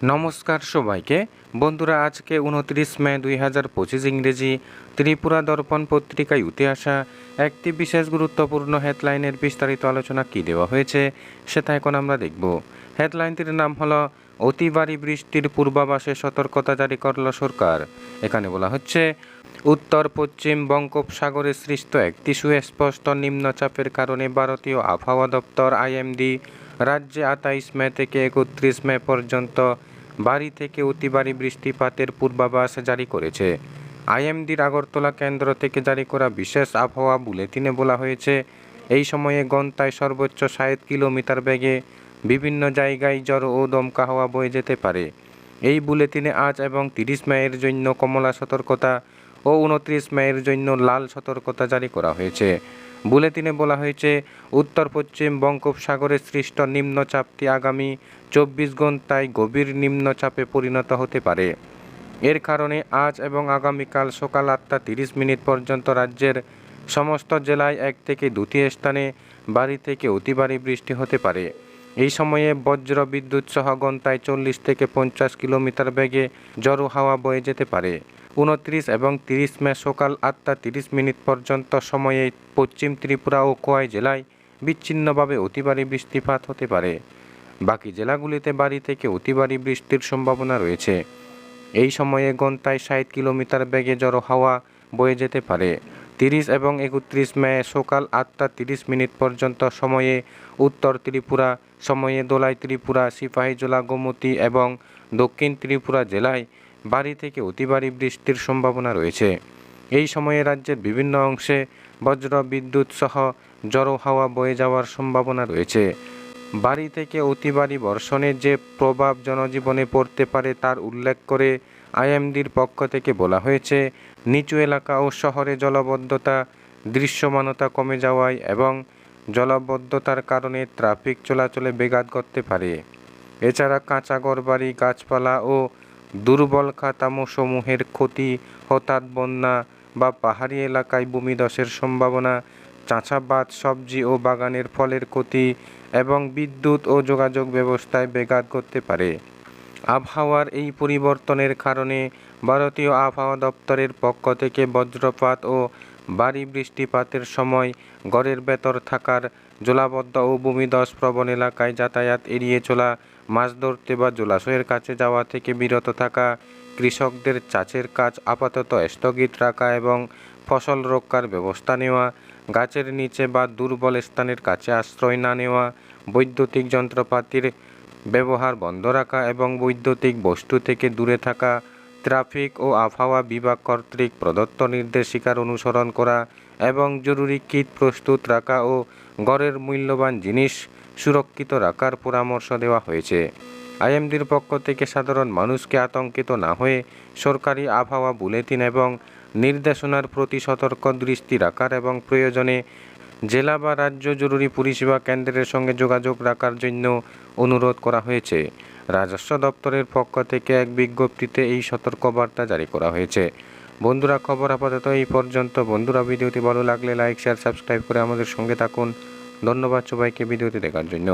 নমস্কার সবাইকে বন্ধুরা, আজকে 29 মে 2025 ইংরেজি ত্রিপুরা দর্পণ পত্রিকায় উঠে আসা একটি বিশেষ গুরুত্বপূর্ণ হেডলাইনের বিস্তারিত আলোচনা কি দেওয়া হয়েছে সেটা এখন আমরা দেখব। হেডলাইনটির নাম হলো অতি ভারী বৃষ্টির পূর্বাভাসে সতর্কতা জারি করল সরকার। এখানে বলা হচ্ছে, উত্তর পশ্চিম বঙ্গোপসাগরে সৃষ্ট একটি সুস্পষ্ট নিম্নচাপের কারণে ভারতীয় আবহাওয়া দপ্তর আইএমডি রাজ্যে 28 মে থেকে 31 মে পর্যন্ত ভারী থেকে অতি ভারী বৃষ্টিপাতের পূর্বাভাস জারি করেছে। আইএমডির আগরতলা কেন্দ্র থেকে জারি করা বিশেষ আবহাওয়া বুলেটিনে বলা হয়েছে, এই সময়ে ঘন্টায় সর্বোচ্চ 60 কিলোমিটার বেগে বিভিন্ন জায়গায় ঝড় ও দমকা হাওয়া বয়ে যেতে পারে। এই বুলেটিনে আজ এবং 30 মের জন্য কমলা সতর্কতা ও 29 মের জন্য লাল সতর্কতা জারি করা হয়েছে। বুলেটিনে বলা হয়েছে, উত্তর পশ্চিম বঙ্গোপসাগরে সৃষ্ট নিম্নচাপটি আগামী 24 ঘন্টায় গভীর নিম্নচাপে পরিণত হতে পারে। এর কারণে আজ এবং আগামীকাল সকাল 8:30 পর্যন্ত রাজ্যের সমস্ত জেলায় 1 থেকে 2টি স্থানে ভারী থেকে অতি ভারী বৃষ্টি হতে পারে। এই সময়ে বজ্র বিদ্যুৎ সহ ঘন্টায় 40 থেকে 50 কিলোমিটার বেগে ঝড়ো হাওয়া বয়ে যেতে পারে। 29 এবং 30 মে সকাল 8:30 পর্যন্ত সময়ে পশ্চিম ত্রিপুরা ও খোয়াই জেলায় বিচ্ছিন্নভাবে অতি ভারী বৃষ্টিপাত হতে পারে। বাকি জেলাগুলিতে ভারী থেকে অতি ভারী বৃষ্টির সম্ভাবনা রয়েছে। এই সময়ে ঘন্টায় 60 কিলোমিটার বেগে ঝড়ো হাওয়া বয়ে যেতে পারে। 30 এবং 31 মে সকাল 8:30 পর্যন্ত সময়ে উত্তর ত্রিপুরা, সময়ে দোলাই ত্রিপুরা, সিপাহীজলা, গোমতী এবং দক্ষিণ ত্রিপুরা জেলায় ভারী থেকে অতি ভারী বৃষ্টির সম্ভাবনা রয়েছে। এই সময়ে রাজ্যের বিভিন্ন অংশে বজ্র বিদ্যুৎ সহ ঝড়ো হাওয়া বয়ে যাওয়ার সম্ভাবনা রয়েছে। ভারী থেকে অতি ভারী বর্ষণের যে প্রভাব জনজীবনে পড়তে পারে তার উল্লেখ করে আইএমডির পক্ষ থেকে বলা হয়েছে, নিচু এলাকা ও শহরে জলাবদ্ধতা, দৃশ্যমানতা কমে যাওয়ায় এবং জলাবদ্ধতার কারণে ট্রাফিক চলাচলে ব্যাঘাত ঘটতে পারে। এছাড়া কাঁচা ঘরবাড়ি, গাছপালা ও দুর্বল কাঠামোসমূহের ক্ষতি, হঠাৎ বন্যা বা পাহাড়ি এলাকায় ভূমিধসের সম্ভাবনা, চাষাবাদ, সবজি ও বাগানের ফলের ক্ষতি এবং বিদ্যুৎ ও যোগাযোগ ব্যবস্থায় ব্যাঘাত ঘটতে পারে। আবহাওয়ার এই পরিবর্তনের কারণে ভারতীয় আবহাওয়া দপ্তরের পক্ষ থেকে বজ্রপাত ও ভারী বৃষ্টিপাতের সময় ঘরের ভেতর থাকার, জলাবদ্ধ ও ভূমিধস প্রবণ এলাকায় যাতায়াত এড়িয়ে চলা, মাছ ধরতে বা জলাশয়ের কাছে যাওয়া থেকে বিরত থাকা, কৃষকদের চাষের কাজ আপাতত স্থগিত রাখা এবং ফসল রক্ষার ব্যবস্থা নেওয়া, গাছের নিচে বা দুর্বল স্থানের কাছে আশ্রয় না নেওয়া, বৈদ্যুতিক যন্ত্রপাতির ব্যবহার বন্ধ রাখা এবং বৈদ্যুতিক বস্তু থেকে দূরে থাকা, ট্রাফিক ও আবহাওয়া বিভাগ কর্তৃক প্রদত্ত নির্দেশিকার অনুসরণ করা এবং জরুরি কিট প্রস্তুত রাখা ও ঘরের মূল্যবান জিনিস সুরক্ষিত রাখার পরামর্শ দেওয়া হয়েছে। আইএমডির পক্ষ থেকে সাধারণ মানুষকে আতঙ্কিত না হয়ে সরকারি আবহাওয়া বুলেটিন এবং নির্দেশনার প্রতি সতর্ক দৃষ্টি রাখার এবং প্রয়োজনে জেলা বা রাজ্য জরুরি পরিষেবা কেন্দ্রের সঙ্গে যোগাযোগ রাখার জন্য অনুরোধ করা হয়েছে। রাজস্ব দপ্তরের পক্ষ থেকে এক বিজ্ঞপ্তিতে এই সতর্কবার্তা জারি করা হয়েছে। বন্ধুরা, খবর আপাতত এই পর্যন্ত। বন্ধুরা, ভিডিওটি ভালো লাগলে লাইক, শেয়ার, সাবস্ক্রাইব করে আমাদের সঙ্গে থাকুন। ধন্যবাদ সবাইকে ভিডিওটি দেখার জন্য।